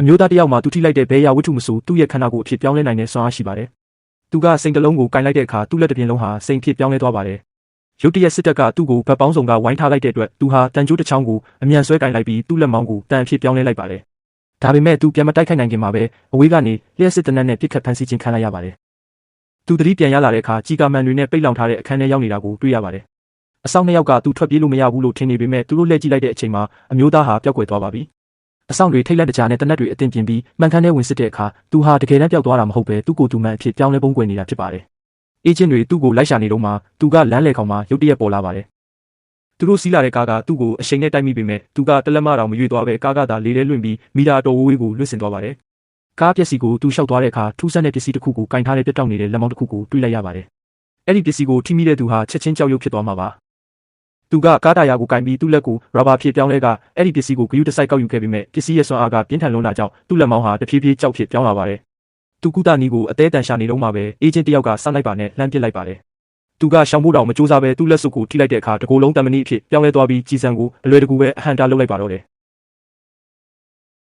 မျိုးသားတယောက်မှာသူထိလိုက်တဲ့ဘဲရဝတ္ထုမဆိုသူ့ရဲ့ခန္ဓာကိုယ်အဖြစ်ပြောင်းလဲနိုင်တဲ့စွမ်းအားရှိပါတယ်။သူကစိန်တလုံးကိုကင်လိုက်တဲ့အခါသူ့လက်တစ်ပြင်လုံးဟာစိန်ဖြစ်ပြောင်းလဲသွားပါတယ်။ရုတ်တရက်စစ်တပ်ကသူ့ကိုဗတ်ပေါင်းစုံကဝိုင်းထားလိုက်တဲ့အတွက်သူဟာတန်ကြိုးတစ်ချောင်းကိုအမြန်ဆွဲကင်လိုက်ပြီးသူ့လက်မောင်းကိုတန်အဖြစ်ပြောင်းလဲလိုက်ပါတယ်။ဒါပေမဲ့သူပြန်မတိုက်ခိုက်နိုင်ခင်မှာပဲအဝေးကနေလျှက်စစ်တနက်နဲ့ပြစ်ခတ်ဖမ်းဆီးခြင်းခံလိုက်ရပါတယ်။သူတတိပြန်ရလာတဲ့အခါကြီးကာမန်တွေနဲ့ပိတ်လောင်ထားတဲ့အခန်းထဲရောက်နေတာကိုတွေ့ရပါတယ်။အဆောင်နှစ်ယောက်ကသူထွက်ပြေးလို့မရဘူးလို့ထင်နေပေမဲ့သူတို့လှည့်ကြည့်လိုက်တဲ့အချိန်မှာအမျိုးသားဟာပျောက်ကွယ်သွားပါပြီ။အဆောင်တွေထိတ်လန့်တကြားနဲ့တနက်တွေအတင်းပြင်းပြီးမှန်ကန်တဲ့ဝင်စစ်တဲ့အခါသူဟာတကယ်တမ်းပျောက်သွားတာမဟုတ်ပဲသူ့ကိုယ်သူမှန်အဖြစ်ပြောင်းလဲပုံကွယ်နေတာဖြစ်ပါတယ်။အေဂျင့်တွေသူ့ကိုလိုက်ရှာနေတော့မှသူကလမ်းလေခေါင်မှာရုတ်တရက်ပေါ်လာပါတယ်။သူတို့စီးလာတဲ့ကားကသူ့ကိုအရှိန်နဲ့တိုက်မိပေမဲ့သူကတလက်မတော်မရွေ့သွားပဲကားကသာလေးလဲလွင့်ပြီးမီတာတော်ဝေးကိုလွင့်ဆင်သွားပါတယ်။ကားပစ္စည်းကိုသူလျှောက်သွားတဲ့အခါထူးဆန်းတဲ့ပစ္စည်းတစ်ခုကိုကင်ထားတဲ့ပြတ်တောက်နေတဲ့လက်မောင်းတစ်ခုကိုတွေ့လိုက်ရပါတယ်။အဲ့ဒီပစ္စည်းကိုထိမိတဲ့သူဟာချက်ချင်းကြောက်ရွံ့ဖြစ်သွားမှာပါ။သူကကားတာယာကိုကင်ပြီးသူ့လက်ကိုရာဘာဖြစ်ပြောင်းလဲကအဲ့ဒီပစ္စည်းကိုဂရုတစိုက်ကောက်ယူခဲ့ပေမဲ့ပစ္စည်းရဲ့စွမ်းအားကပြင်းထန်လွန်းတာကြောင့်သူ့လက်မောင်းဟာတဖြည်းဖြည်းကြောက်ဖြစ်ပြောင်းလာပါတယ်။သူကုသနီးကိုအသေးတန်ရှာနေတော့မှပဲအေဂျင့်တယောက်ကစလိုက်ပါနဲ့လှမ်းပစ်လိုက်ပါတယ်။သူကရှောင်ဖို့တောင်မကြိုးစားပဲသူ့လက်စုပ်ကိုထိလိုက်တဲ့အခါတကိုယ်လုံးတံမဏိအဖြစ်ပြောင်းလဲသွားပြီးကြီးစံကိုအလွယ်တကူပဲအဟံတာလုပ်လိုက်ပါတော့တယ်